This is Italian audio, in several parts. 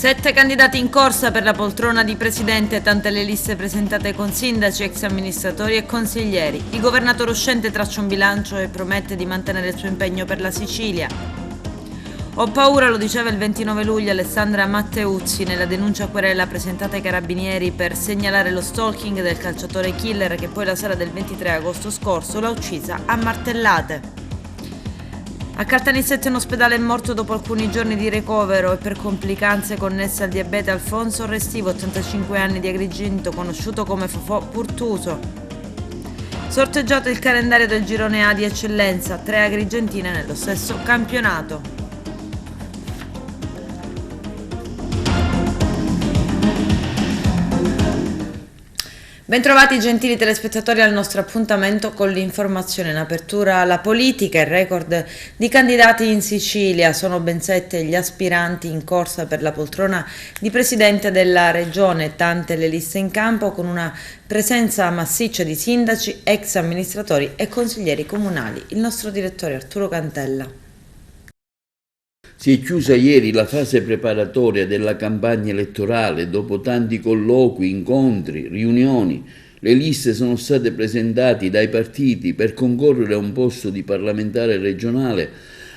7 candidati in corsa per la poltrona di presidente, tante le liste presentate con sindaci, ex amministratori e consiglieri. Il governatore uscente traccia un bilancio e promette di mantenere il suo impegno per la Sicilia. Ho paura, lo diceva il 29 luglio Alessandra Matteuzzi nella denuncia querela presentata ai carabinieri per segnalare lo stalking del calciatore killer che poi la sera del 23 agosto scorso l'ha uccisa a martellate. A Caltanissette un ospedale è morto dopo alcuni giorni di ricovero e per complicanze connesse al diabete Alfonso Restivo, 85 anni, di Agrigento, conosciuto come Fofò Purtuso. Sorteggiato il calendario del girone A di eccellenza, 3 agrigentine nello stesso campionato. Bentrovati gentili telespettatori al nostro appuntamento con l'informazione. In apertura alla politica, il record di candidati in Sicilia, sono ben 7 gli aspiranti in corsa per la poltrona di presidente della regione, tante le liste in campo con una presenza massiccia di sindaci, ex amministratori e consiglieri comunali. Il nostro direttore Arturo Cantella. Si è chiusa ieri la fase preparatoria della campagna elettorale dopo tanti colloqui, incontri, riunioni. Le liste sono state presentate dai partiti per concorrere a un posto di parlamentare regionale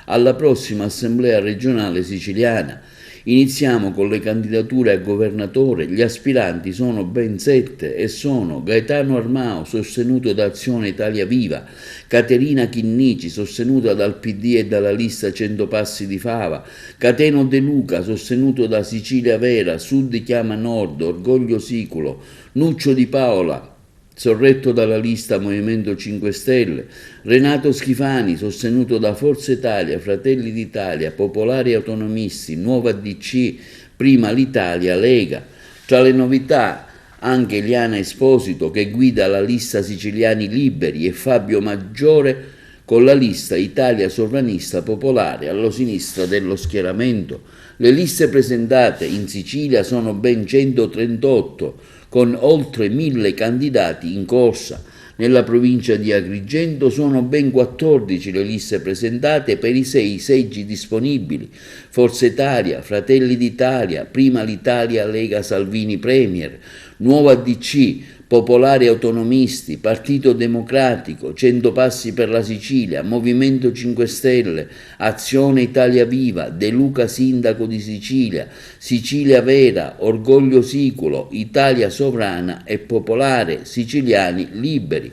alla prossima assemblea regionale siciliana. Iniziamo con le candidature a governatore. Gli aspiranti sono ben 7 e sono Gaetano Armao, sostenuto da Azione Italia Viva, Caterina Chinnici, sostenuta dal PD e dalla lista 100 Passi di Fava, Cateno De Luca, sostenuto da Sicilia Vera, Sud Chiama Nord, Orgoglio Siculo, Nuccio Di Paola, sorretto dalla lista Movimento 5 Stelle, Renato Schifani, sostenuto da Forza Italia, Fratelli d'Italia, Popolari Autonomisti, Nuova DC, Prima l'Italia, Lega. Tra le novità anche Eliana Esposito, che guida la lista Siciliani Liberi, e Fabio Maggiore con la lista Italia Sovranista Popolare alla sinistra dello schieramento. Le liste presentate in Sicilia sono ben 138, con oltre 1000 candidati in corsa. Nella provincia di Agrigento sono ben 14 le liste presentate per i 6 seggi disponibili. Forza Italia, Fratelli d'Italia, Prima l'Italia, Lega Salvini Premier, Nuova DC, Popolari Autonomisti, Partito Democratico, 100 Passi per la Sicilia, Movimento 5 Stelle, Azione Italia Viva, De Luca Sindaco di Sicilia, Sicilia Vera, Orgoglio Siculo, Italia Sovrana e Popolare, Siciliani Liberi.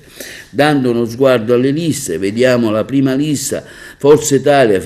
Dando uno sguardo alle liste, vediamo la prima lista, Forza Italia,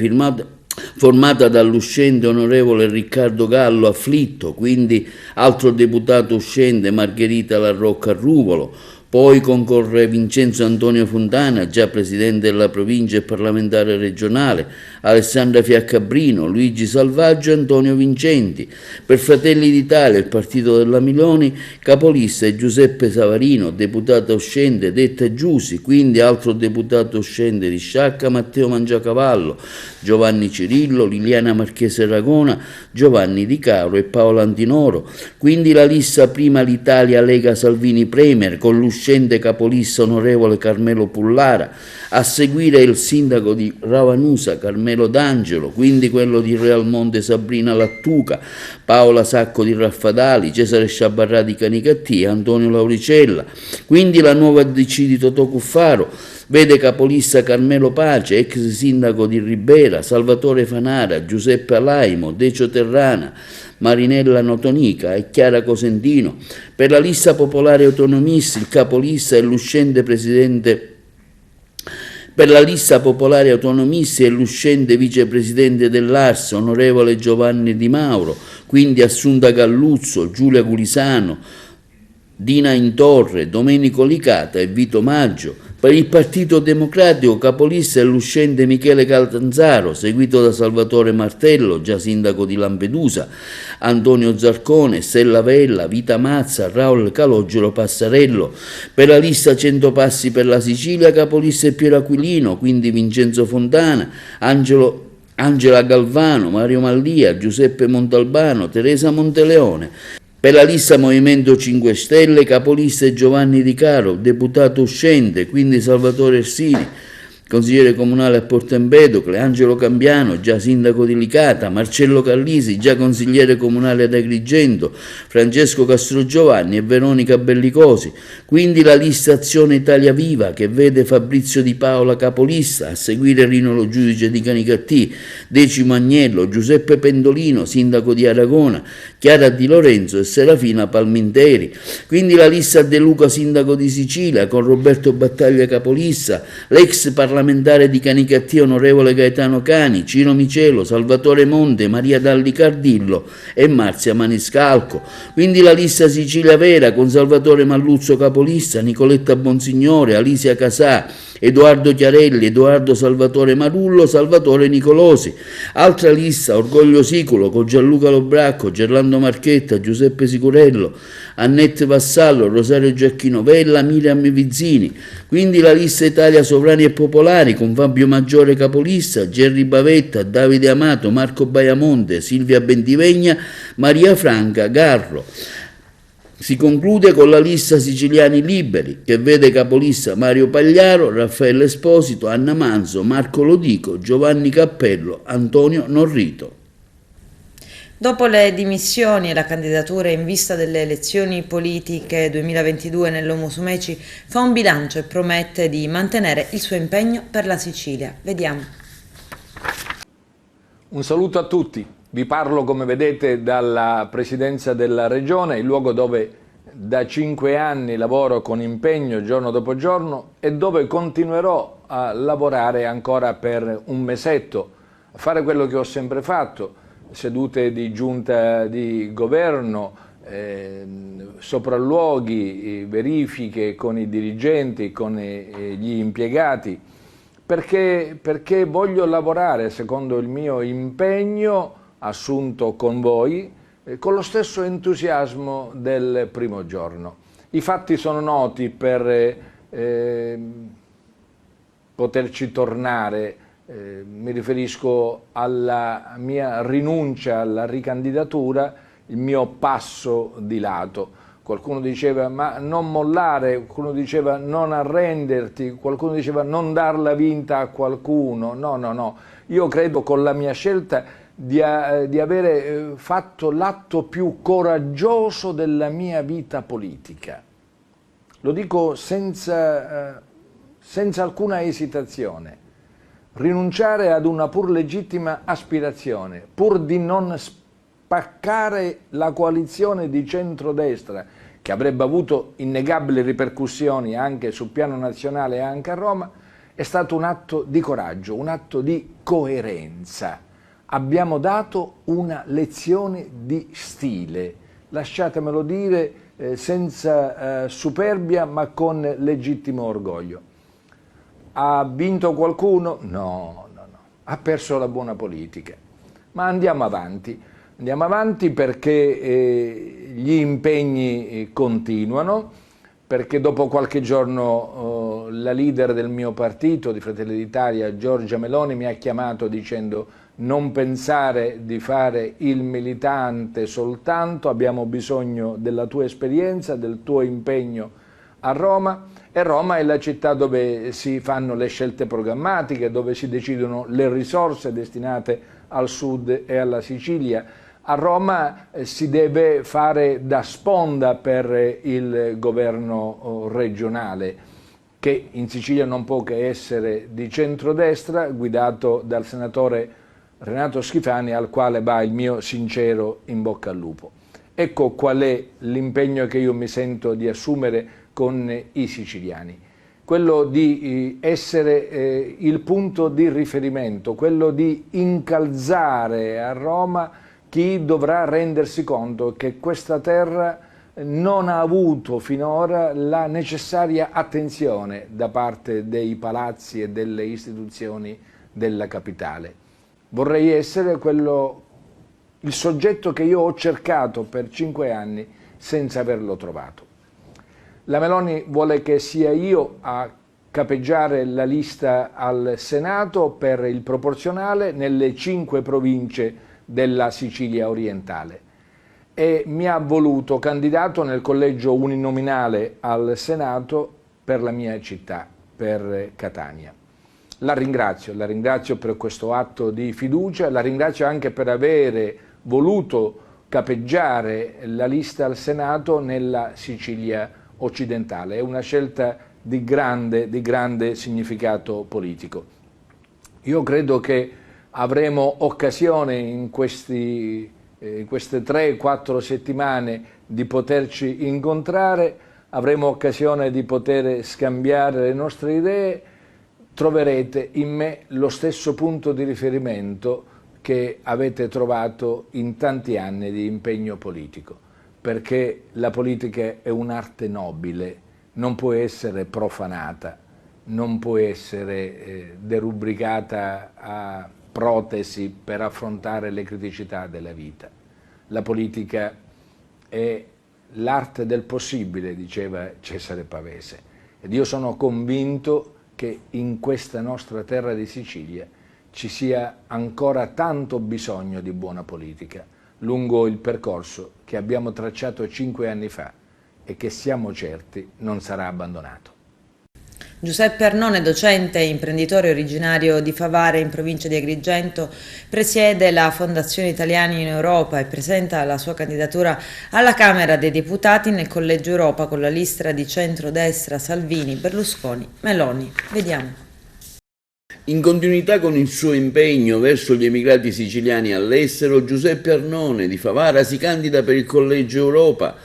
formata dall'uscente onorevole Riccardo Gallo afflitto, quindi altro deputato uscente Margherita La Rocca Ruvolo, poi concorre Vincenzo Antonio Fontana, già presidente della provincia e parlamentare regionale, Alessandra Fiaccabrino, Luigi Salvaggio e Antonio Vincenti. Per Fratelli d'Italia, il partito della Miloni, capolista è Giuseppe Savarino, deputato uscente detta Giusi, quindi altro deputato uscente di Sciacca, Matteo Mangiacavallo, Giovanni Cirillo, Liliana Marchese Ragona, Giovanni Di Caro e Paolo Antinoro. Quindi la lista Prima l'Italia Lega Salvini Premier con l'uscente capolista onorevole Carmelo Pullara, a seguire il sindaco di Ravanusa Carmelo D'Angelo, quindi quello di Realmonte Sabrina Lattuca, Paola Sacco di Raffadali, Cesare Sciabarrà di Canicattì e Antonio Lauricella. Quindi la Nuova DC di Totò Cuffaro vede capolista Carmelo Pace, ex sindaco di Ribera, Salvatore Fanara, Giuseppe Alaimo, Decio Terrana, Marinella Notonica e Chiara Cosentino. Per la lista Popolare Autonomisti il capolista è l'uscente presidente. Per la lista Popolare Autonomisti è l'uscente vicepresidente dell'Ars, onorevole Giovanni Di Mauro, quindi Assunta Galluzzo, Giulia Gulisano, Dina Intorre, Domenico Licata e Vito Maggio. Per il Partito Democratico capolista è l'uscente Michele Catanzaro, seguito da Salvatore Martello, già sindaco di Lampedusa, Antonio Zarcone, Stella Vella, Vita Mazza, Raul Calogero Passarello. Per la lista 100 Passi per la Sicilia capolista è Piero Aquilino, quindi Vincenzo Fontana, Angela Galvano, Mario Mallia, Giuseppe Montalbano, Teresa Monteleone. Per la lista Movimento 5 Stelle capolista è Giovanni Di Caro, deputato uscente, quindi Salvatore Ersini, consigliere comunale a Porto Empedocle, Angelo Cambiano, già sindaco di Licata, Marcello Callisi, già consigliere comunale ad Agrigento, Francesco Castrogiovanni e Veronica Bellicosi. Quindi la lista Azione Italia Viva, che vede Fabrizio Di Paola capolista, a seguire Rino Lo Giudice di Canicattì, Decimo Agnello, Giuseppe Pendolino, sindaco di Aragona, Chiara Di Lorenzo e Serafina Palminteri. Quindi la lista De Luca, sindaco di Sicilia, con Roberto Battaglia capolista, l'ex parlamentare di Canicattì onorevole Gaetano Cani, Ciro Micelo, Salvatore Monte, Maria Dalli Cardillo e Marzia Maniscalco. Quindi la lista Sicilia Vera, con Salvatore Malluzzo capolista, Nicoletta Bonsignore, Alisia Casà, Edoardo Chiarelli, Edoardo Salvatore Marullo, Salvatore Nicolosi. Altra lista, Orgoglio Siculo, con Gianluca Lobracco, Gerlando Marchetta, Giuseppe Sicurello, Annette Vassallo, Rosario Giacchinovella, Miriam Vizzini. Quindi la lista Italia Sovrani e Popolari, con Fabio Maggiore capolista, Gerry Bavetta, Davide Amato, Marco Baiamonte, Silvia Bentivegna, Maria Franca Garro. Si conclude con la lista Siciliani Liberi, che vede capolista Mario Pagliaro, Raffaele Esposito, Anna Manzo, Marco Lodico, Giovanni Cappello, Antonio Norrito. Dopo le dimissioni e la candidatura in vista delle elezioni politiche 2022, Nello Musumeci fa un bilancio e promette di mantenere il suo impegno per la Sicilia. Vediamo. Un saluto a tutti. Vi parlo, come vedete, dalla Presidenza della Regione, il luogo dove da 5 anni lavoro con impegno giorno dopo giorno e dove continuerò a lavorare ancora per un mesetto, a fare quello che ho sempre fatto, sedute di giunta di governo, sopralluoghi, verifiche con i dirigenti, con gli impiegati, perché voglio lavorare secondo il mio impegno assunto con voi, con lo stesso entusiasmo del primo giorno. I fatti sono noti per poterci tornare, mi riferisco alla mia rinuncia alla ricandidatura, il mio passo di lato. Qualcuno diceva ma non mollare, qualcuno diceva non arrenderti, qualcuno diceva non darla vinta a qualcuno. No, io credo con la mia scelta di avere fatto l'atto più coraggioso della mia vita politica. Lo dico senza alcuna esitazione. Rinunciare ad una pur legittima aspirazione, pur di non spaccare la coalizione di centrodestra, che avrebbe avuto innegabili ripercussioni anche sul piano nazionale e anche a Roma, è stato un atto di coraggio, un atto di coerenza. Abbiamo dato una lezione di stile, lasciatemelo dire senza superbia ma con legittimo orgoglio. Ha vinto qualcuno? No, ha perso la buona politica. Ma andiamo avanti perché gli impegni continuano, perché dopo qualche giorno la leader del mio partito, di Fratelli d'Italia, Giorgia Meloni, mi ha chiamato dicendo non pensare di fare il militante soltanto, abbiamo bisogno della tua esperienza, del tuo impegno a Roma, e Roma è la città dove si fanno le scelte programmatiche, dove si decidono le risorse destinate al sud e alla Sicilia. A Roma si deve fare da sponda per il governo regionale, che in Sicilia non può che essere di centrodestra, guidato dal senatore Renato Schifani, al quale va il mio sincero in bocca al lupo. Ecco qual è l'impegno che io mi sento di assumere con i siciliani, quello di essere il punto di riferimento, quello di incalzare a Roma chi dovrà rendersi conto che questa terra non ha avuto finora la necessaria attenzione da parte dei palazzi e delle istituzioni della capitale. Vorrei essere il soggetto che io ho cercato per 5 anni senza averlo trovato. La Meloni vuole che sia io a capeggiare la lista al Senato per il proporzionale nelle 5 province della Sicilia orientale e mi ha voluto candidato nel collegio uninominale al Senato per la mia città, per Catania. La ringrazio per questo atto di fiducia, la ringrazio anche per avere voluto capeggiare la lista al Senato nella Sicilia occidentale. È una scelta di grande significato politico. Io credo che avremo occasione in queste 3-4 settimane di poterci incontrare, avremo occasione di poter scambiare le nostre idee. Troverete in me lo stesso punto di riferimento che avete trovato in tanti anni di impegno politico, perché la politica è un'arte nobile, non può essere profanata, non può essere derubricata a protesi per affrontare le criticità della vita. La politica è l'arte del possibile, diceva Cesare Pavese, ed io sono convinto che in questa nostra terra di Sicilia ci sia ancora tanto bisogno di buona politica lungo il percorso che abbiamo tracciato 5 anni fa e che siamo certi non sarà abbandonato. Giuseppe Arnone, docente e imprenditore originario di Favara in provincia di Agrigento, presiede la Fondazione Italiani in Europa e presenta la sua candidatura alla Camera dei Deputati nel Collegio Europa con la lista di centrodestra Salvini, Berlusconi, Meloni. Vediamo. In continuità con il suo impegno verso gli emigrati siciliani all'estero, Giuseppe Arnone di Favara si candida per il Collegio Europa.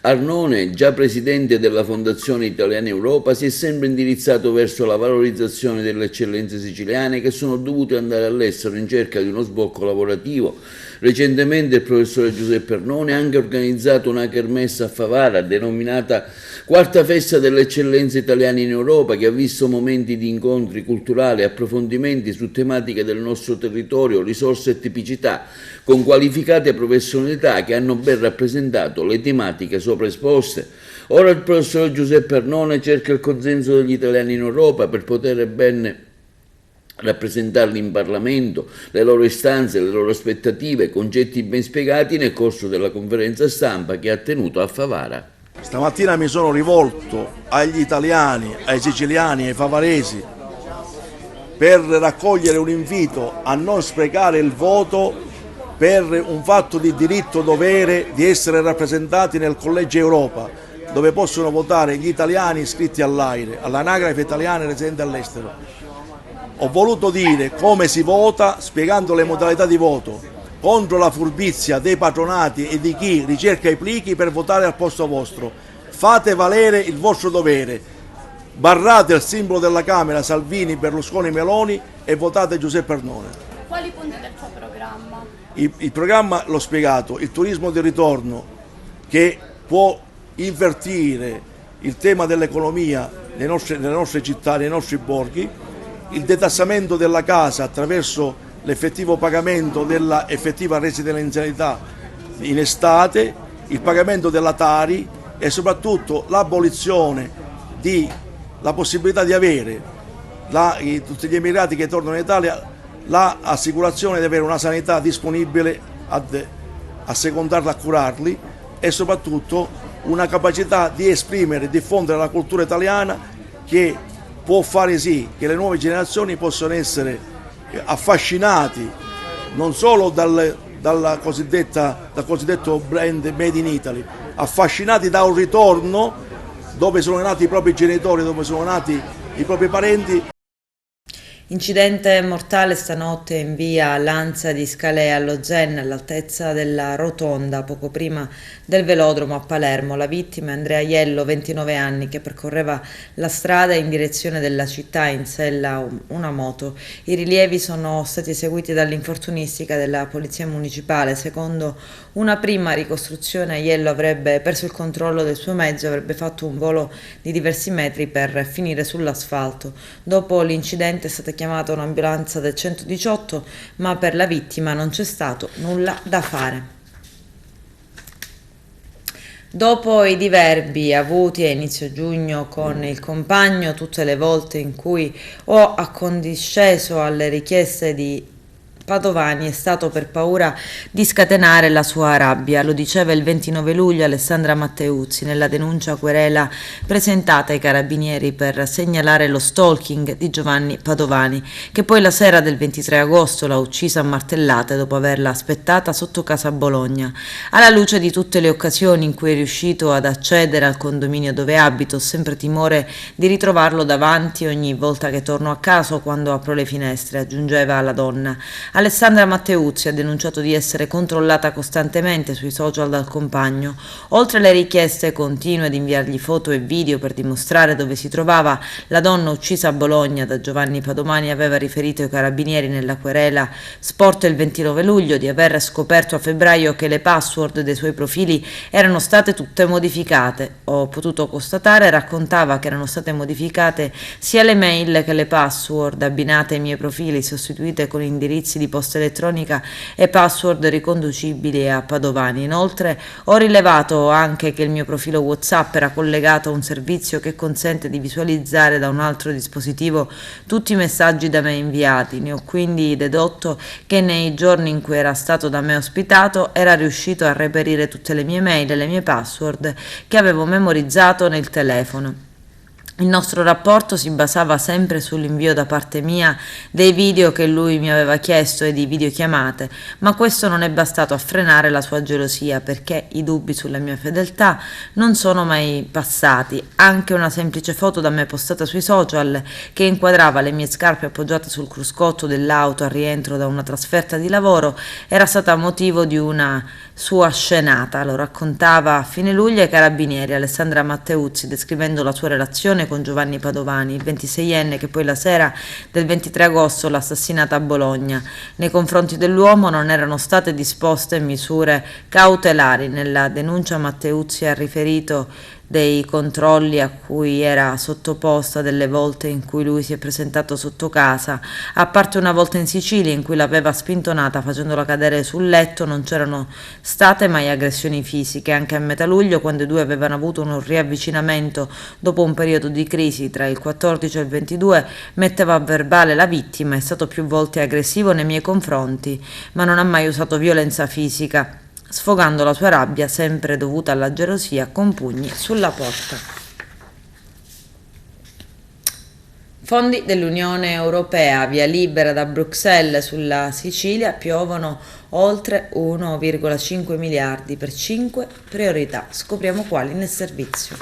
Arnone, già presidente della Fondazione Italiani Europa, si è sempre indirizzato verso la valorizzazione delle eccellenze siciliane che sono dovute andare all'estero in cerca di uno sbocco lavorativo. Recentemente il professore Giuseppe Arnone ha anche organizzato una kermesse a Favara denominata Quarta Festa delle Eccellenze Italiane in Europa, che ha visto momenti di incontri culturali e approfondimenti su tematiche del nostro territorio, risorse e tipicità, con qualificate professionalità che hanno ben rappresentato le tematiche sopra esposte. Ora il professor Giuseppe Arnone cerca il consenso degli italiani in Europa per poter bene rappresentarli in Parlamento, le loro istanze, le loro aspettative, concetti ben spiegati nel corso della conferenza stampa che ha tenuto a Favara. Stamattina mi sono rivolto agli italiani, ai siciliani, ai favaresi per raccogliere un invito a non sprecare il voto per un fatto di diritto-dovere di essere rappresentati nel Collegio Europa, dove possono votare gli italiani iscritti all'AIRE, all'anagrafe italiana residente all'estero. Ho voluto dire come si vota spiegando le modalità di voto, contro la furbizia dei patronati e di chi ricerca i plichi per votare al posto vostro. Fate valere il vostro dovere, barrate il simbolo della Camera Salvini, Berlusconi, Meloni e votate Giuseppe Arnone. Quali punti del suo programma? Il programma l'ho spiegato, il turismo di ritorno che può invertire il tema dell'economia nelle nostre città, nei nostri borghi, il detassamento della casa attraverso l'effettivo pagamento della effettiva residenzialità in estate, il pagamento della Tari e soprattutto l'abolizione della possibilità di avere tutti gli emigrati che tornano in Italia l'assicurazione di avere una sanità disponibile a secondarla, a curarli e soprattutto una capacità di esprimere e diffondere la cultura italiana che può fare sì che le nuove generazioni possano essere affascinati non solo dal cosiddetto brand Made in Italy, affascinati da un ritorno dove sono nati i propri genitori, dove sono nati i propri parenti. Incidente mortale stanotte in via Lanza di Scalea allo Zen, all'altezza della rotonda, poco prima del velodromo a Palermo. La vittima è Andrea Iello, 29 anni, che percorreva la strada in direzione della città in sella una moto. I rilievi sono stati eseguiti dall'infortunistica della Polizia Municipale. Secondo una prima ricostruzione, Iello avrebbe perso il controllo del suo mezzo e avrebbe fatto un volo di diversi metri per finire sull'asfalto. Dopo l'incidente è stata chiamata un'ambulanza del 118, ma per la vittima non c'è stato nulla da fare. Dopo i diverbi avuti a inizio giugno con il compagno, tutte le volte in cui ho accondisceso alle richieste di Padovani è stato per paura di scatenare la sua rabbia, lo diceva il 29 luglio Alessandra Matteuzzi nella denuncia querela presentata ai carabinieri per segnalare lo stalking di Giovanni Padovani, che poi la sera del 23 agosto l'ha uccisa a martellate dopo averla aspettata sotto casa a Bologna. Alla luce di tutte le occasioni in cui è riuscito ad accedere al condominio dove abito, ho sempre timore di ritrovarlo davanti ogni volta che torno a casa o quando apro le finestre, aggiungeva la donna. Alessandra Matteuzzi ha denunciato di essere controllata costantemente sui social dal compagno. Oltre alle richieste continue di inviargli foto e video per dimostrare dove si trovava, la donna uccisa a Bologna da Giovanni Padovani aveva riferito ai carabinieri nella querela sporta il 29 luglio di aver scoperto a febbraio che le password dei suoi profili erano state tutte modificate. Ho potuto constatare, raccontava, che erano state modificate sia le mail che le password abbinate ai miei profili, sostituite con indirizzi di posta elettronica e password riconducibili a Padovani. Inoltre ho rilevato anche che il mio profilo WhatsApp era collegato a un servizio che consente di visualizzare da un altro dispositivo tutti i messaggi da me inviati. Ne ho quindi dedotto che nei giorni in cui era stato da me ospitato era riuscito a reperire tutte le mie mail e le mie password che avevo memorizzato nel telefono. Il nostro rapporto si basava sempre sull'invio da parte mia dei video che lui mi aveva chiesto e di videochiamate, ma questo non è bastato a frenare la sua gelosia, perché i dubbi sulla mia fedeltà non sono mai passati. Anche una semplice foto da me postata sui social che inquadrava le mie scarpe appoggiate sul cruscotto dell'auto al rientro da una trasferta di lavoro era stata motivo di una sua scenata. Lo raccontava a fine luglio ai carabinieri Alessandra Matteuzzi, descrivendo la sua relazione con Giovanni Padovani, il 26enne che poi la sera del 23 agosto l'ha assassinata a Bologna. Nei confronti dell'uomo non erano state disposte misure cautelari. Nella denuncia Matteuzzi ha riferito dei controlli a cui era sottoposta delle volte in cui lui si è presentato sotto casa, a parte una volta in Sicilia in cui l'aveva spintonata facendola cadere sul letto. Non c'erano state mai aggressioni fisiche. Anche a metà luglio, quando i due avevano avuto un riavvicinamento dopo un periodo di crisi tra il 14 e il 22, metteva a verbale la vittima, è stato più volte aggressivo nei miei confronti, ma non ha mai usato violenza fisica, sfogando la sua rabbia, sempre dovuta alla gelosia, con pugni sulla porta. Fondi dell'Unione Europea, via libera da Bruxelles sulla Sicilia, piovono oltre 1,5 miliardi per 5 priorità. Scopriamo quali nel servizio.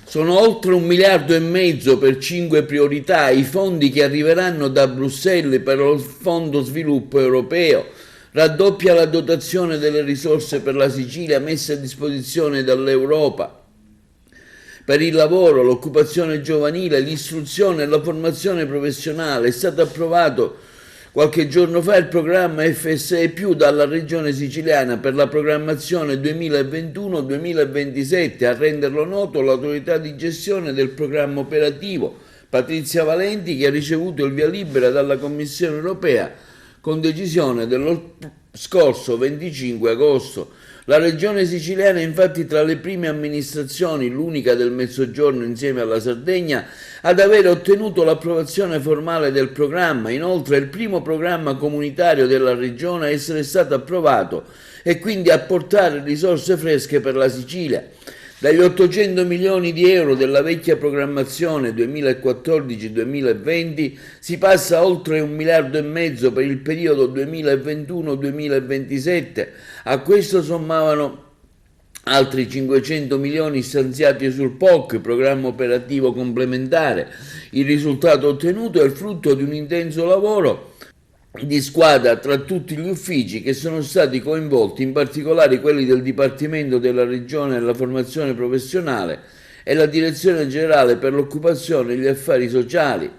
Sono oltre 1,5 miliardi per 5 priorità i fondi che arriveranno da Bruxelles per lo Fondo Sviluppo Europeo. Raddoppia la dotazione delle risorse per la Sicilia messe a disposizione dall'Europa. Per il lavoro, l'occupazione giovanile, l'istruzione e la formazione professionale è stato approvato qualche giorno fa il programma FSE+ dalla Regione Siciliana per la programmazione 2021-2027. A renderlo noto l'autorità di gestione del programma operativo, Patrizia Valenti, che ha ricevuto il via libera dalla Commissione Europea con decisione dello scorso 25 agosto. La Regione Siciliana è infatti tra le prime amministrazioni, l'unica del Mezzogiorno insieme alla Sardegna, ad aver ottenuto l'approvazione formale del programma. Inoltre è il primo programma comunitario della Regione a essere stato approvato e quindi a portare risorse fresche per la Sicilia. Dagli 800 milioni di euro della vecchia programmazione 2014-2020 si passa a oltre 1,5 miliardi per il periodo 2021-2027. A questo sommavano altri 500 milioni stanziati sul POC, programma operativo complementare. Il risultato ottenuto è il frutto di un intenso lavoro di squadra tra tutti gli uffici che sono stati coinvolti, in particolare quelli del Dipartimento della Regione della Formazione Professionale e la Direzione Generale per l'Occupazione e gli Affari Sociali.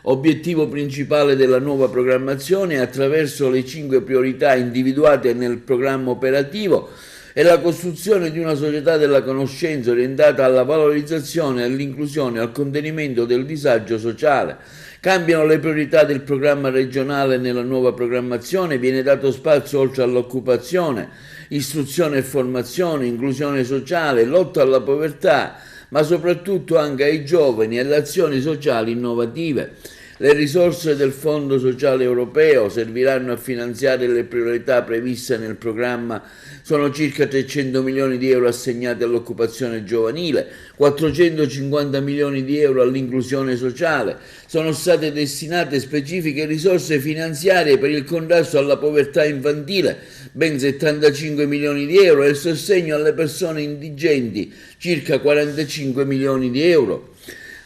Obiettivo principale della nuova programmazione, attraverso le 5 priorità individuate nel programma operativo, è la costruzione di una società della conoscenza orientata alla valorizzazione, all'inclusione e al contenimento del disagio sociale. Cambiano le priorità del programma regionale nella nuova programmazione, viene dato spazio oltre all'occupazione, istruzione e formazione, inclusione sociale, lotta alla povertà, ma soprattutto anche ai giovani e alle azioni sociali innovative. Le risorse del Fondo Sociale Europeo serviranno a finanziare le priorità previste nel programma. Sono circa 300 milioni di euro assegnati all'occupazione giovanile, 450 milioni di euro all'inclusione sociale. Sono state destinate specifiche risorse finanziarie per il contrasto alla povertà infantile, ben 75 milioni di euro, e il sostegno alle persone indigenti, circa 45 milioni di euro.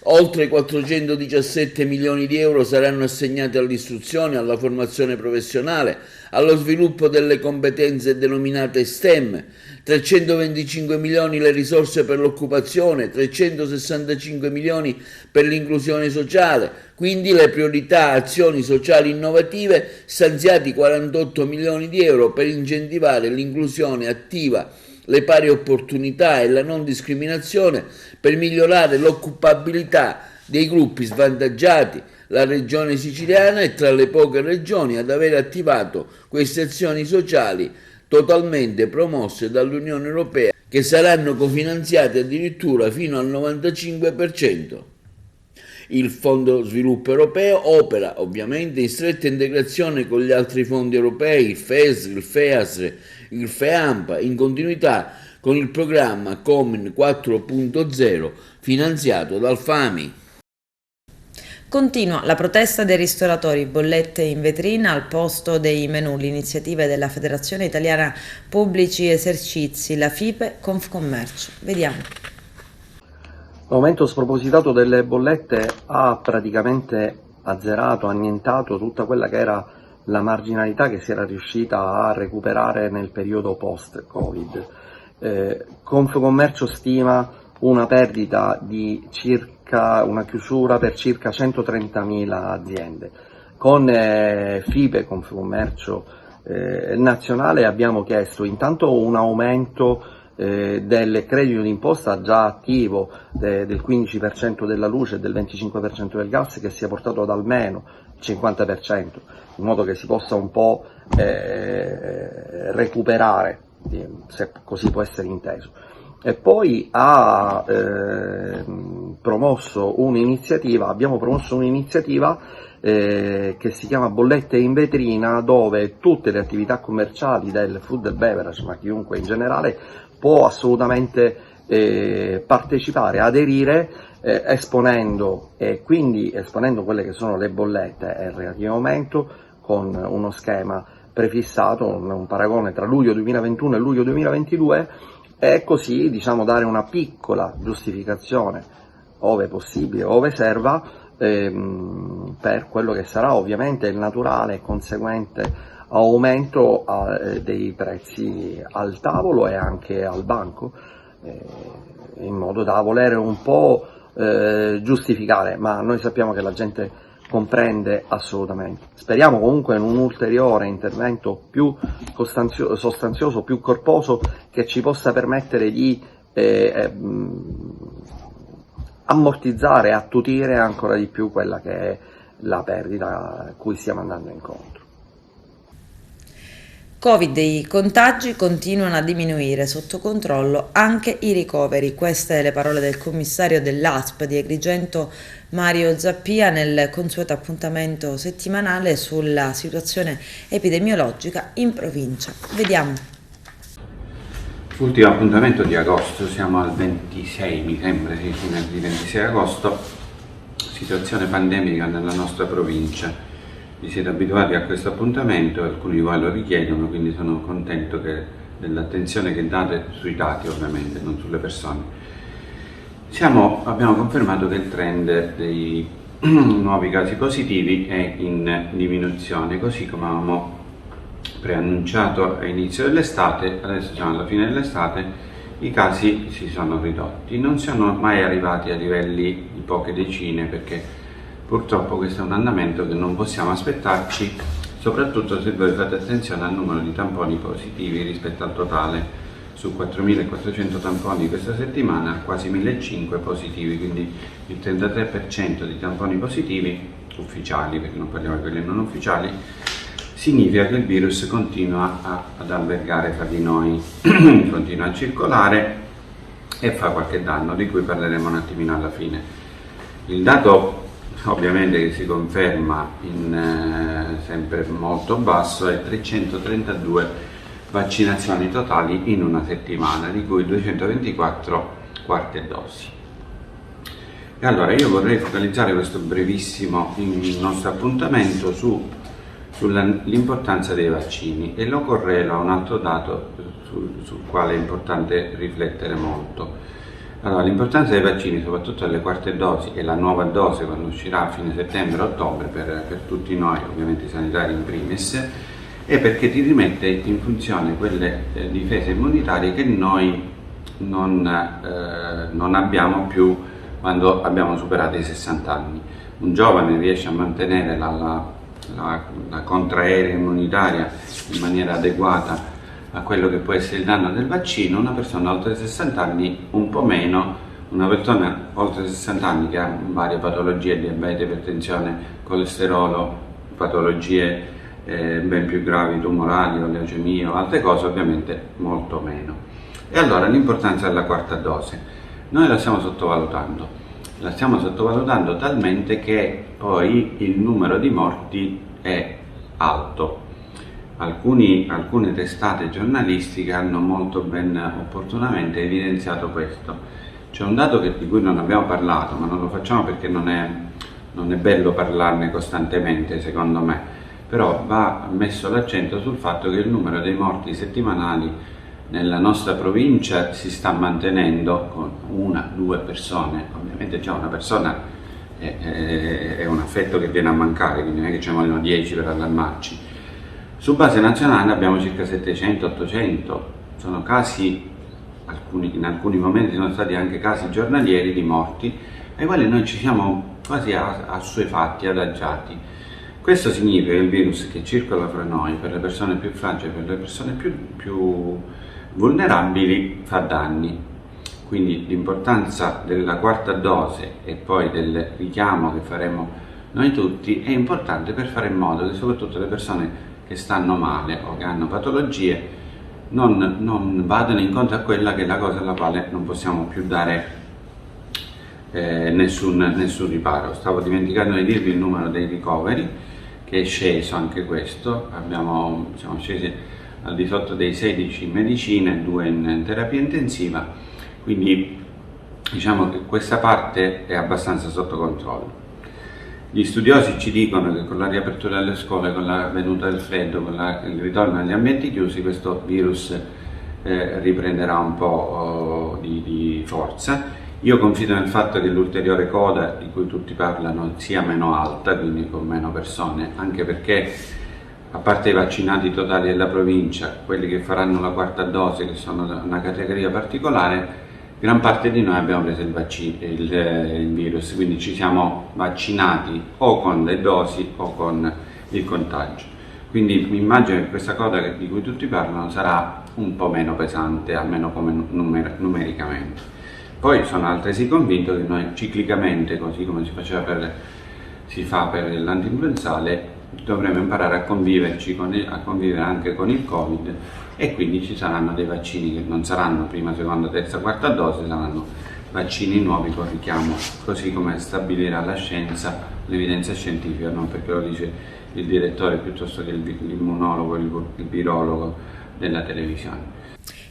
Oltre 417 milioni di euro saranno assegnati all'istruzione, alla formazione professionale, allo sviluppo delle competenze denominate STEM, 325 milioni le risorse per l'occupazione, 365 milioni per l'inclusione sociale, quindi le priorità azioni sociali innovative, stanziati 48 milioni di euro per incentivare l'inclusione attiva, le pari opportunità e la non discriminazione, per migliorare l'occupabilità dei gruppi svantaggiati. La regione siciliana è tra le poche regioni ad aver attivato queste azioni sociali totalmente promosse dall'Unione Europea, che saranno cofinanziate addirittura fino al 95%. Il Fondo Sviluppo Europeo opera ovviamente in stretta integrazione con gli altri fondi europei, il FESR, il FEASR, il FEAMPA, in continuità con il programma Comin 4.0 finanziato dal FAMI. Continua la protesta dei ristoratori, bollette in vetrina al posto dei menù, l'iniziativa della Federazione Italiana Pubblici Esercizi, la FIPE Confcommercio. Vediamo. L'aumento spropositato delle bollette ha praticamente azzerato, annientato tutta quella che era la marginalità che si era riuscita a recuperare nel periodo post-Covid. Confcommercio stima una perdita di una chiusura per circa 130.000 aziende. Con FIPE, Confcommercio nazionale, abbiamo chiesto intanto un aumento del credito d'imposta già attivo del 15% della luce e del 25% del gas, che sia portato ad almeno il 50%, in modo che si possa un po' recuperare, se così può essere inteso. E poi abbiamo promosso un'iniziativa che si chiama Bollette in Vetrina, dove tutte le attività commerciali del food and beverage, ma chiunque in generale, può assolutamente partecipare, aderire, esponendo quelle che sono le bollette e il relativo aumento, con uno schema prefissato, un paragone tra luglio 2021 e luglio 2022, e così dare una piccola giustificazione, ove possibile, ove serva, per quello che sarà ovviamente il naturale e conseguente aumento dei prezzi al tavolo e anche al banco, in modo da volere un po' giustificare, ma noi sappiamo che la gente comprende assolutamente. Speriamo comunque in un ulteriore intervento più sostanzioso, più corposo, che ci possa permettere di ammortizzare e attutire ancora di più quella che è la perdita a cui stiamo andando incontro. Covid, i contagi continuano a diminuire, sotto controllo anche i ricoveri. Queste le parole del commissario dell'ASP di Agrigento, Mario Zappia, nel consueto appuntamento settimanale sulla situazione epidemiologica in provincia. Vediamo. Ultimo appuntamento di agosto, siamo al 26, mi sembra, sì, fine di 26 agosto, situazione pandemica nella nostra provincia. Vi siete abituati a questo appuntamento, alcuni di voi lo richiedono, quindi sono contento dell'attenzione che date sui dati, ovviamente, non sulle persone. Abbiamo confermato che il trend dei nuovi casi positivi è in diminuzione, così come avevamo preannunciato all'inizio dell'estate. Adesso siamo alla fine dell'estate, i casi si sono ridotti, non siamo mai arrivati a livelli di poche decine, perché purtroppo questo è un andamento che non possiamo aspettarci, soprattutto se voi fate attenzione al numero di tamponi positivi rispetto al totale. Su 4.400 tamponi questa settimana, quasi 1.500 positivi, quindi il 33% di tamponi positivi ufficiali, perché non parliamo di quelli non ufficiali, significa che il virus continua ad albergare fra di noi, continua a circolare e fa qualche danno, di cui parleremo un attimino alla fine. Il dato ovviamente che si conferma sempre molto basso, è 332 vaccinazioni totali in una settimana, di cui 224 quarte dosi. E allora io vorrei focalizzare questo brevissimo nostro appuntamento sull'importanza dei vaccini e lo correlo a un altro dato sul quale è importante riflettere molto. Allora, l'importanza dei vaccini, soprattutto delle quarte dosi e la nuova dose quando uscirà a fine settembre-ottobre per tutti noi, ovviamente i sanitari in primis, è perché ti rimette in funzione quelle difese immunitarie che noi non abbiamo più quando abbiamo superato i 60 anni. Un giovane riesce a mantenere la contraerea immunitaria in maniera adeguata a quello che può essere il danno del vaccino, una persona oltre 60 anni un po' meno, una persona oltre 60 anni che ha varie patologie, diabete, ipertensione, colesterolo, patologie ben più gravi, tumorali o leucemie o altre cose, ovviamente molto meno. E allora l'importanza della quarta dose, noi la stiamo sottovalutando talmente che poi il numero di morti è alto. Alcune testate giornalistiche hanno molto ben opportunamente evidenziato questo. C'è un dato di cui non abbiamo parlato, ma non lo facciamo perché non è bello parlarne costantemente, secondo me, però va messo l'accento sul fatto che il numero dei morti settimanali nella nostra provincia si sta mantenendo con 1-2 persone. Ovviamente già una persona è un affetto che viene a mancare, quindi non è che ci vogliono 10 per allarmarci. Su base nazionale abbiamo circa 700-800, sono casi, in alcuni momenti sono stati anche casi giornalieri di morti, ai quali noi ci siamo quasi assuefatti, adagiati. Questo significa che il virus che circola fra noi, per le persone più fragili, per le persone più vulnerabili, fa danni. Quindi l'importanza della quarta dose e poi del richiamo che faremo noi tutti è importante per fare in modo che soprattutto le persone che stanno male o che hanno patologie non vadano incontro a quella che è la cosa alla quale non possiamo più dare nessun riparo. Stavo dimenticando di dirvi il numero dei ricoveri, che è sceso anche questo, siamo scesi al di sotto dei 16 in medicina e 2 in terapia intensiva, quindi diciamo che questa parte è abbastanza sotto controllo. Gli studiosi ci dicono che con la riapertura delle scuole, con la venuta del freddo, con il ritorno agli ambienti chiusi, questo virus riprenderà un po' di forza. Io confido nel fatto che l'ulteriore coda di cui tutti parlano sia meno alta, quindi con meno persone, anche perché a parte i vaccinati totali della provincia, quelli che faranno la quarta dose, che sono una categoria particolare, gran parte di noi abbiamo preso il virus, quindi ci siamo vaccinati o con le dosi o con il contagio. Quindi mi immagino che questa coda di cui tutti parlano sarà un po' meno pesante, almeno come numericamente. Poi sono altresì convinto che noi ciclicamente, così come si fa per l'antinfluenzale, dovremo imparare a convivere anche con il Covid, e quindi ci saranno dei vaccini che non saranno prima, seconda, terza, quarta dose, saranno vaccini nuovi con richiamo, così come stabilirà la scienza, l'evidenza scientifica, non perché lo dice il direttore piuttosto che l'immunologo, il virologo della televisione.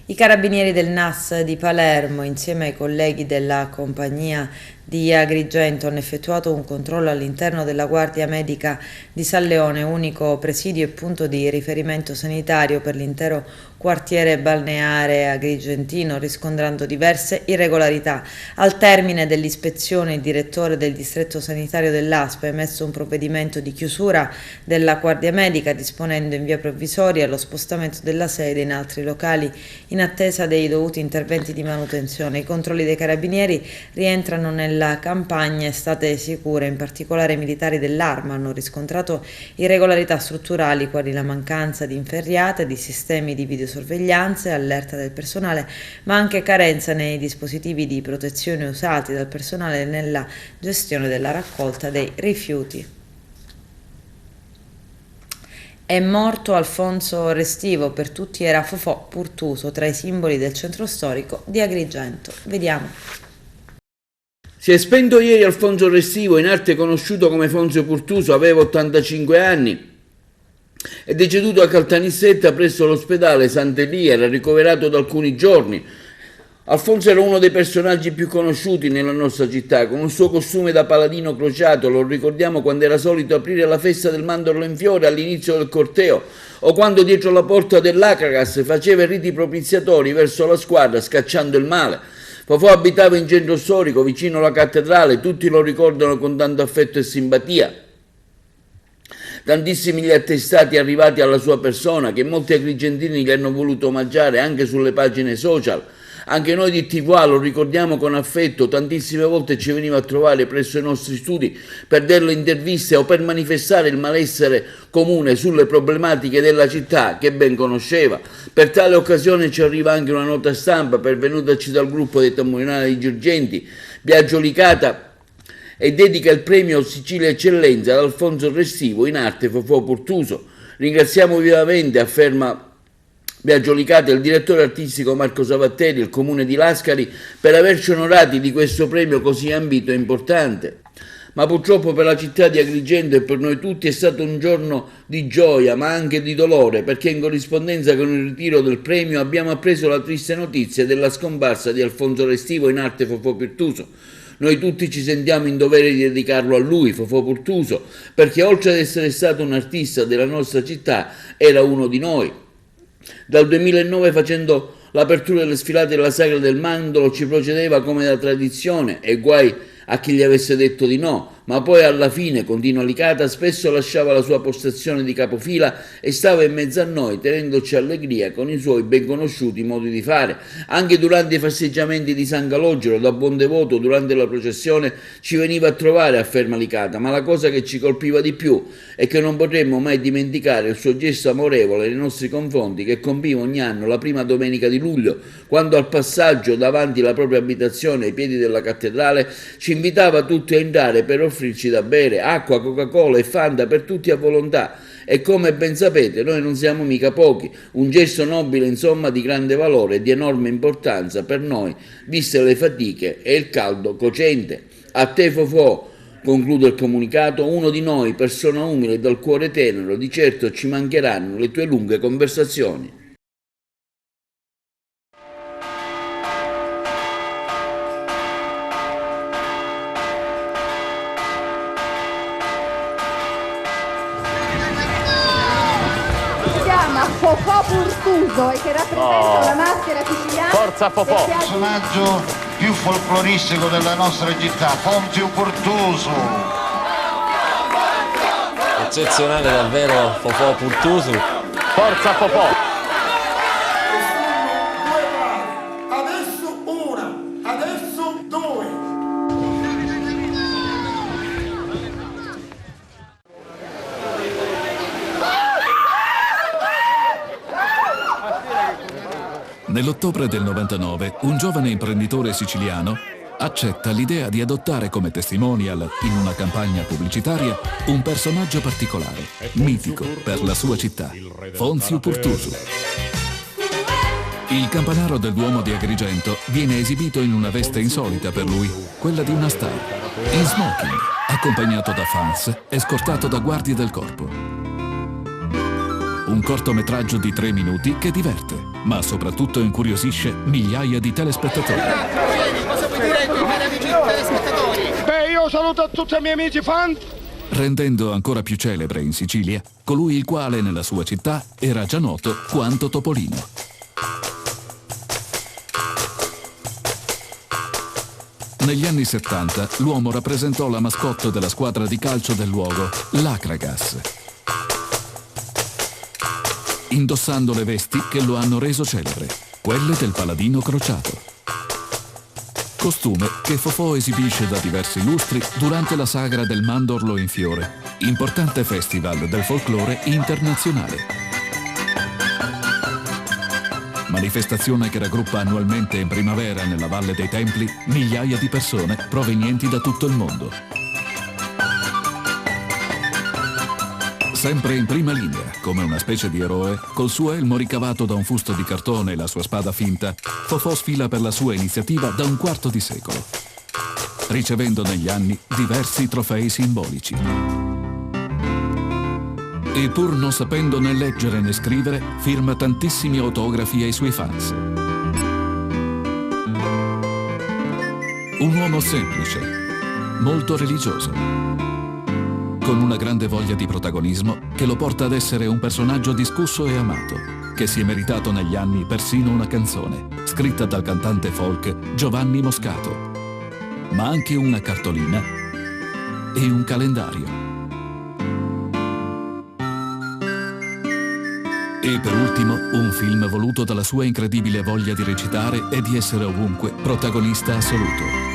I carabinieri del NAS di Palermo, insieme ai colleghi della compagnia di Agrigento, hanno effettuato un controllo all'interno della Guardia Medica di San Leone, unico presidio e punto di riferimento sanitario per l'intero quartiere balneare agrigentino, riscontrando diverse irregolarità. Al termine dell'ispezione, il direttore del distretto sanitario dell'ASP ha emesso un provvedimento di chiusura della Guardia Medica, disponendo in via provvisoria lo spostamento della sede in altri locali in attesa dei dovuti interventi di manutenzione. I controlli dei carabinieri rientrano nella campagna Estate Sicura. In particolare i militari dell'Arma hanno riscontrato irregolarità strutturali quali la mancanza di inferriate, di sistemi di videosorveglianza e allerta del personale, ma anche carenza nei dispositivi di protezione usati dal personale nella gestione della raccolta dei rifiuti. È morto Alfonso Restivo, per tutti era Fofò Purtuso, tra i simboli del centro storico di Agrigento. Vediamo. Si è spento ieri Alfonso Restivo, in arte conosciuto come Fonzio Purtuso, aveva 85 anni. È deceduto a Caltanissetta presso l'ospedale Sant'Elia, era ricoverato da alcuni giorni. Alfonso era uno dei personaggi più conosciuti nella nostra città, con un suo costume da paladino crociato, lo ricordiamo quando era solito aprire la festa del mandorlo in fiore all'inizio del corteo, o quando dietro la porta dell'Acragas faceva i riti propiziatori verso la squadra scacciando il male. Fofò abitava in centro storico, vicino alla cattedrale, tutti lo ricordano con tanto affetto e simpatia. Tantissimi gli attestati arrivati alla sua persona, che molti agrigentini gli hanno voluto omaggiare anche sulle pagine social. Anche noi di TVA lo ricordiamo con affetto, tantissime volte ci veniva a trovare presso i nostri studi per delle interviste o per manifestare il malessere comune sulle problematiche della città che ben conosceva. Per tale occasione ci arriva anche una nota stampa pervenutaci dal gruppo dei tamburinari Girgenti, Biagio Licata, e dedica il premio Sicilia Eccellenza ad Alfonso Restivo, in arte Fofò Purtuso. Ringraziamo vivamente, afferma Biagio Licata, il direttore artistico Marco Savattelli, il comune di Lascari, per averci onorati di questo premio così ambito e importante. Ma purtroppo per la città di Agrigento e per noi tutti è stato un giorno di gioia, ma anche di dolore, perché in corrispondenza con il ritiro del premio abbiamo appreso la triste notizia della scomparsa di Alfonso Restivo, in arte Fofò Purtuso. Noi tutti ci sentiamo in dovere di dedicarlo a lui, Fofò Purtuso, perché oltre ad essere stato un artista della nostra città, era uno di noi. Dal 2009, facendo l'apertura delle sfilate della Sagra del Mandorlo, ci procedeva come da tradizione, e guai a chi gli avesse detto di no, ma poi alla fine, continua Licata, spesso lasciava la sua postazione di capofila e stava in mezzo a noi, tenendoci allegria con i suoi ben conosciuti modi di fare. Anche durante i festeggiamenti di San Calogero, da buon devoto, durante la processione, ci veniva a trovare, afferma Licata, ma la cosa che ci colpiva di più è che non potremmo mai dimenticare il suo gesto amorevole nei nostri confronti che compiva ogni anno la prima domenica di luglio, quando al passaggio davanti alla propria abitazione ai piedi della cattedrale ci invitava tutti a entrare per offrirci da bere, acqua, Coca-Cola e Fanta per tutti a volontà. E come ben sapete, noi non siamo mica pochi, un gesto nobile, insomma, di grande valore e di enorme importanza per noi, viste le fatiche e il caldo cocente. A te, Fofò, conclude il comunicato, uno di noi, persona umile e dal cuore tenero, di certo ci mancheranno le tue lunghe conversazioni. Fofò Purtuso e che rappresenta la maschera siciliana. Forza Fofò! Il personaggio più folcloristico della nostra città, Fonzio Purtuso. Eccezionale davvero Fofò Purtuso. Forza Fofò! Adesso una, adesso due. Nell'ottobre del 99, un giovane imprenditore siciliano accetta l'idea di adottare come testimonial in una campagna pubblicitaria un personaggio particolare, mitico per la sua città, Fonzio Purtuso. Il campanaro del Duomo di Agrigento viene esibito in una veste insolita per lui, quella di una star, in smoking, accompagnato da fans e scortato da guardie del corpo. Un cortometraggio di 3 minuti che diverte, ma soprattutto incuriosisce migliaia di telespettatori. Cosa vuoi dire ai tuoi cari amici telespettatori? Beh, io saluto tutti i miei amici fan. Rendendo ancora più celebre in Sicilia colui il quale nella sua città era già noto quanto Topolino. Negli anni 70 l'uomo rappresentò la mascotte della squadra di calcio del luogo, l'Acragas, indossando le vesti che lo hanno reso celebre, quelle del paladino crociato. Costume che Fofò esibisce da diversi lustri durante la Sagra del Mandorlo in Fiore, importante festival del folklore internazionale. Manifestazione che raggruppa annualmente in primavera nella Valle dei Templi migliaia di persone provenienti da tutto il mondo. Sempre in prima linea, come una specie di eroe, col suo elmo ricavato da un fusto di cartone e la sua spada finta, Fofò sfila per la sua iniziativa da un quarto di secolo. ricevendo negli anni diversi trofei simbolici. E pur non sapendo né leggere né scrivere, firma tantissimi autografi ai suoi fans. Un uomo semplice, molto religioso, con una grande voglia di protagonismo che lo porta ad essere un personaggio discusso e amato, che si è meritato negli anni persino una canzone, scritta dal cantante folk Giovanni Moscato, ma anche una cartolina e un calendario. E per ultimo, un film voluto dalla sua incredibile voglia di recitare e di essere ovunque protagonista assoluto.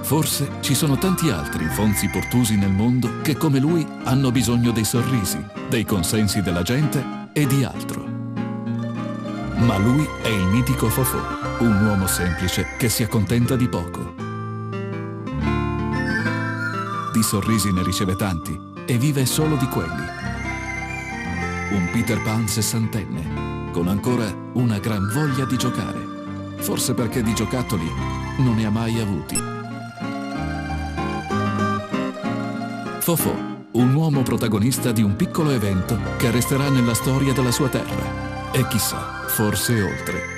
Forse ci sono tanti altri Fonzi Portusi nel mondo che, come lui, hanno bisogno dei sorrisi, dei consensi della gente e di altro. Ma lui è il mitico Fofò, un uomo semplice che si accontenta di poco. Di sorrisi ne riceve tanti e vive solo di quelli. Un Peter Pan sessantenne, con ancora una gran voglia di giocare, forse perché di giocattoli non ne ha mai avuti. Fofò, un uomo protagonista di un piccolo evento che resterà nella storia della sua terra e chissà, forse oltre.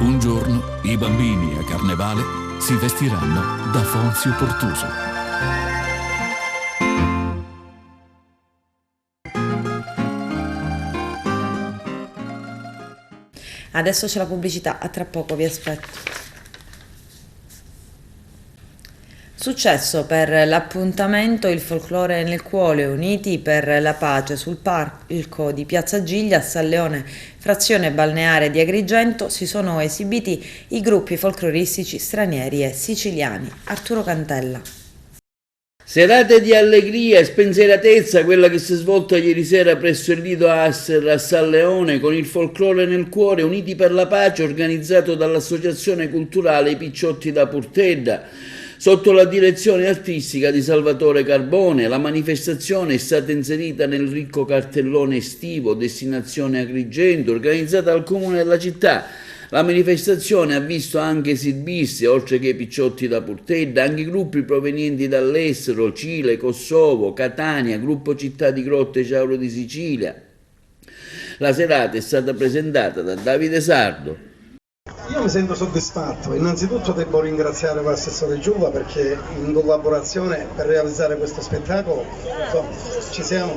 Un giorno i bambini a Carnevale si vestiranno da Fonzio Portuso. Adesso c'è la pubblicità, a tra poco, vi aspetto. Successo per l'appuntamento Il folklore nel cuore, uniti per la pace sul palco di Piazza Giglia a San Leone, frazione balneare di Agrigento, si sono esibiti i gruppi folcloristici stranieri e siciliani. Arturo Cantella. Serate di allegria e spensieratezza, quella che si è svolta ieri sera presso il Lido Asser a San Leone con il folklore nel cuore, uniti per la pace, organizzato dall'Associazione Culturale I Picciotti da Purtedda. Sotto la direzione artistica di Salvatore Carbone, la manifestazione è stata inserita nel ricco cartellone estivo Destinazione Agrigento, organizzata dal Comune della città. La manifestazione ha visto anche esibirsi, oltre che i Picciotti da Purtedda, anche gruppi provenienti dall'estero, Cile, Kosovo, Catania, Gruppo Città di Grotte Ciauro di Sicilia. La serata è stata presentata da Davide Sardo. Io mi sento soddisfatto, innanzitutto devo ringraziare l'assessore Giuva perché in collaborazione per realizzare questo spettacolo insomma,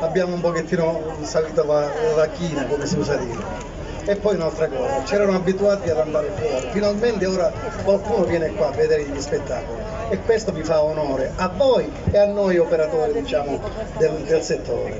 abbiamo un pochettino salito la china, come si usa dire. E poi un'altra cosa, c'erano abituati ad andare fuori, finalmente ora qualcuno viene qua a vedere gli spettacoli e questo vi fa onore a voi e a noi operatori, diciamo, del settore.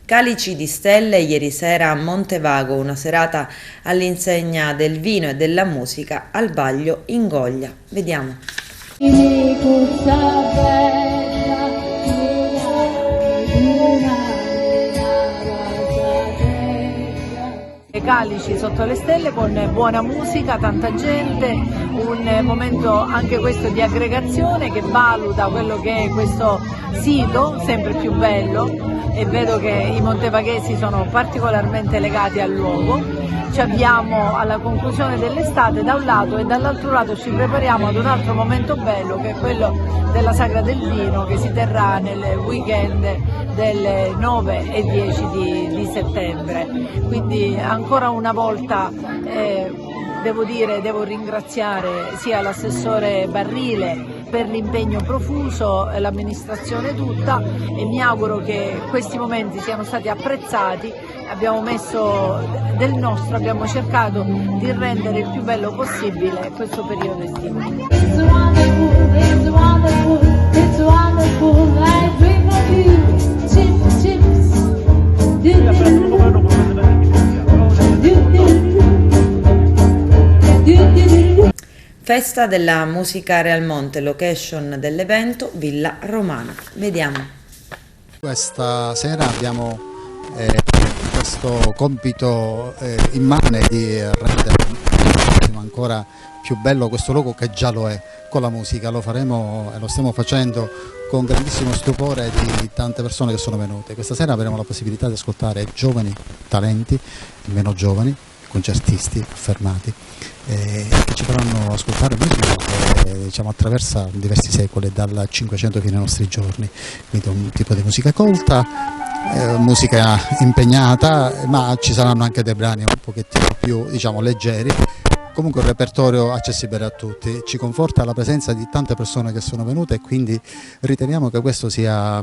Calici di stelle ieri sera a Montevago, una serata all'insegna del vino e della musica al Baglio in Goglia. Vediamo. Calici sotto le stelle con buona musica, tanta gente, un momento anche questo di aggregazione che valuta quello che è questo sito sempre più bello, e vedo che i montevaghesi sono particolarmente legati al luogo. Ci abbiamo alla conclusione dell'estate da un lato e dall'altro lato ci prepariamo ad un altro momento bello che è quello della Sagra del Vino, che si terrà nel weekend del 9 e 10 di settembre. Quindi ancora una volta devo ringraziare sia l'assessore Barrile per l'impegno profuso, l'amministrazione tutta, e mi auguro che questi momenti siano stati apprezzati. Abbiamo messo del nostro, abbiamo cercato di rendere il più bello possibile questo periodo estivo. Festa della musica Real Monte, location dell'evento Villa Romana. Vediamo. Questa sera abbiamo questo compito immane di rendere ancora più bello questo luogo, che già lo è, con la musica. Lo faremo e lo stiamo facendo con grandissimo stupore di tante persone che sono venute. Questa sera avremo la possibilità di ascoltare giovani talenti, meno giovani, concertisti affermati, che ci faranno ascoltare musica che attraversa diversi secoli, dal 500 fino ai nostri giorni. Quindi un tipo di musica colta, musica impegnata, ma ci saranno anche dei brani un pochettino più leggeri. Comunque un repertorio accessibile a tutti. Ci conforta la presenza di tante persone che sono venute, e quindi riteniamo che questo sia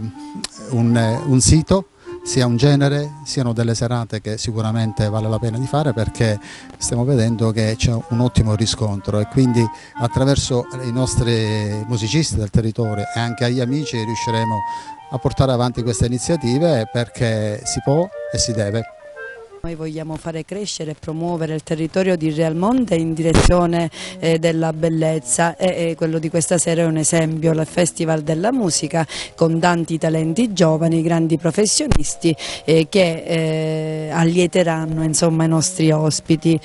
un sito, sia un genere, siano delle serate che sicuramente vale la pena di fare, perché stiamo vedendo che c'è un ottimo riscontro, e quindi attraverso i nostri musicisti del territorio e anche agli amici riusciremo a portare avanti queste iniziative, perché si può e si deve. Noi vogliamo fare crescere e promuovere il territorio di Real Monte in direzione della bellezza, e quello di questa sera è un esempio, il Festival della Musica con tanti talenti giovani, grandi professionisti che allieteranno i nostri ospiti.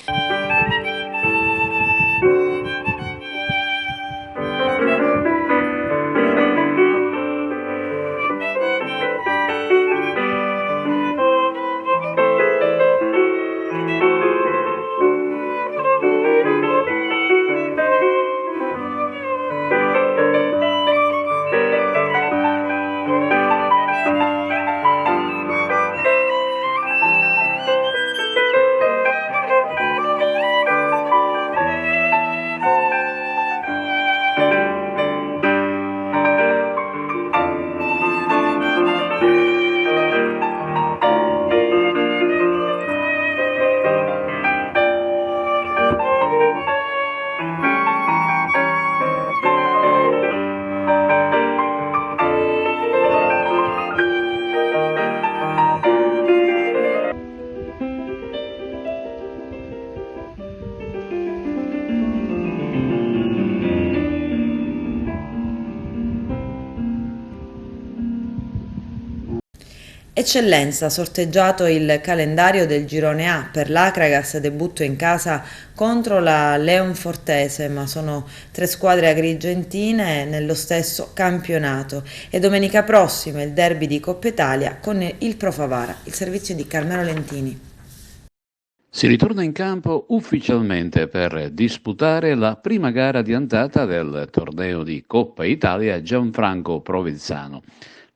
Eccellenza, sorteggiato il calendario del girone A per l'Acragas, debutto in casa contro la Leonfortese, ma sono 3 squadre agrigentine nello stesso campionato, e domenica prossima il derby di Coppa Italia con il Pro Favara. Il servizio di Carmelo Lentini. Si ritorna in campo ufficialmente per disputare la prima gara di andata del torneo di Coppa Italia Gianfranco Provenzano.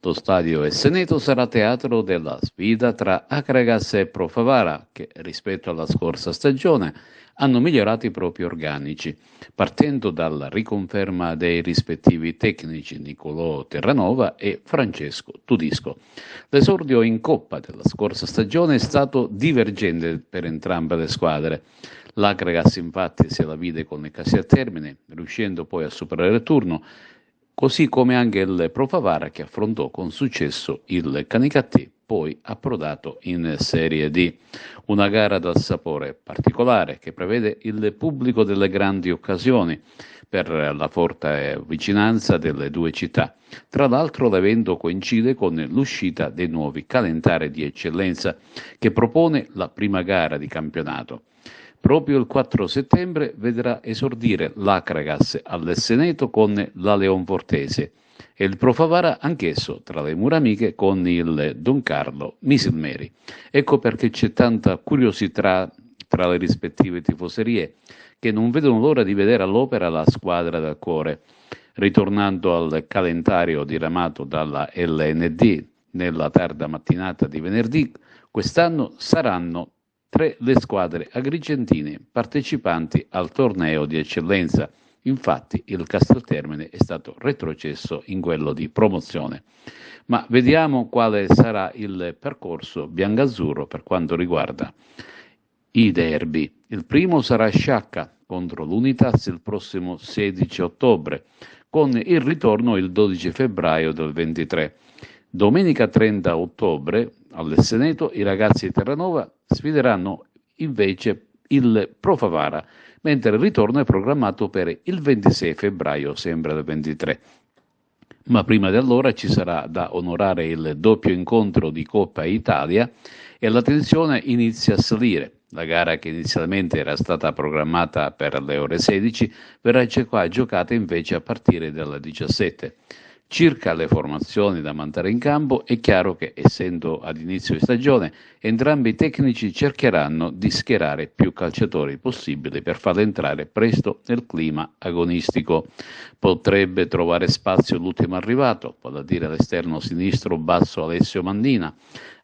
Lo stadio Esseneto sarà teatro della sfida tra Acragas e Pro Favara, che rispetto alla scorsa stagione hanno migliorato i propri organici, partendo dalla riconferma dei rispettivi tecnici Nicolò Terranova e Francesco Tudisco. L'esordio in Coppa della scorsa stagione è stato divergente per entrambe le squadre. L'Acragas infatti se la vide con le case a termine, riuscendo poi a superare il turno, così come anche il Pro Favara, che affrontò con successo il Canicattì, poi approdato in Serie D. Una gara dal sapore particolare che prevede il pubblico delle grandi occasioni, per la forte vicinanza delle due città. Tra l'altro l'evento coincide con l'uscita dei nuovi calendari di eccellenza che propone la prima gara di campionato. Proprio il 4 settembre vedrà esordire l'Akragas all'Esseneto con la Leonfortese e il Pro Favara anch'esso tra le mura amiche con il Don Carlo Misilmeri. Ecco perché c'è tanta curiosità tra le rispettive tifoserie che non vedono l'ora di vedere all'opera la squadra del cuore. Ritornando al calendario diramato dalla LND nella tarda mattinata di venerdì, quest'anno saranno 3 le squadre agrigentine partecipanti al torneo di eccellenza. Infatti il Casteltermine è stato retrocesso in quello di promozione. Ma vediamo quale sarà il percorso biancazzurro per quanto riguarda i derby. Il primo sarà Sciacca contro l'Unitas il prossimo 16 ottobre, con il ritorno il 12 febbraio del 23. Domenica 30 ottobre all'Esseneto i ragazzi di Terranova sfideranno invece il Pro Favara, mentre il ritorno è programmato per il 26 febbraio, sempre del 23. Ma prima di allora ci sarà da onorare il doppio incontro di Coppa Italia e la tensione inizia a salire. La gara, che inizialmente era stata programmata per le ore 16, verrà giocata invece a partire dalle 17. Circa le formazioni da mandare in campo, è chiaro che, essendo ad inizio di stagione, entrambi i tecnici cercheranno di schierare più calciatori possibili per farli entrare presto nel clima agonistico. Potrebbe trovare spazio l'ultimo arrivato, vale a dire l'esterno sinistro basso Alessio Mandina,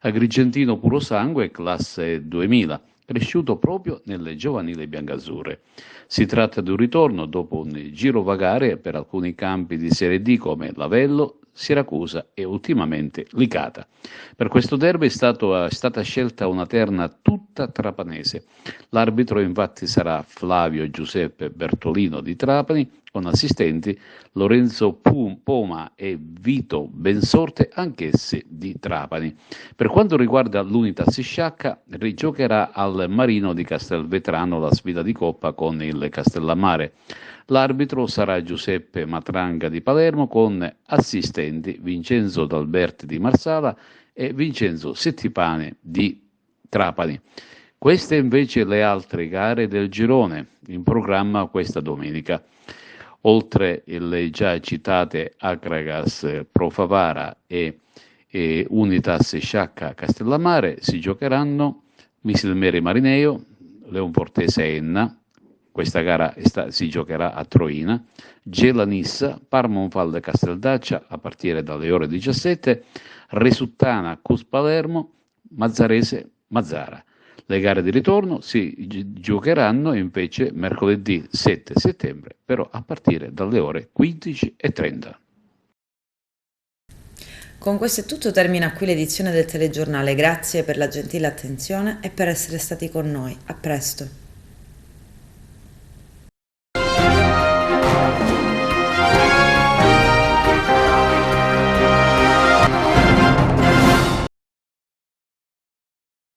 agrigentino puro sangue, classe 2000, cresciuto proprio nelle giovanili biancazzurre. Si tratta di un ritorno dopo un girovagare per alcuni campi di Serie D come Lavello, Siracusa e ultimamente Licata. Per questo derby è stata scelta una terna tutta trapanese. L'arbitro infatti sarà Flavio Giuseppe Bertolino di Trapani, con assistenti Lorenzo Poma e Vito Bensorte, anch'essi di Trapani. Per quanto riguarda l'Unitas Sciacca, rigiocherà al Marino di Castelvetrano la sfida di Coppa con il Castellammare. L'arbitro sarà Giuseppe Matranga di Palermo, con assistenti Vincenzo D'Alberti di Marsala e Vincenzo Settipane di Trapani. Queste invece le altre gare del girone in programma questa domenica. Oltre le già citate Akragas Pro Favara e Unitas Sciacca Castellammare, si giocheranno Misilmeri Marineo, Leonfortese Enna, questa gara si giocherà a Troina, Gela Nissa, Parmonfalde Casteldaccia a partire dalle ore 17, Resuttana Cus Palermo, Mazzarese Mazzara. Le gare di ritorno si giocheranno invece mercoledì 7 settembre, però a partire dalle ore 15:30. Con questo è tutto, termina qui l'edizione del telegiornale. Grazie per la gentile attenzione e per essere stati con noi. A presto.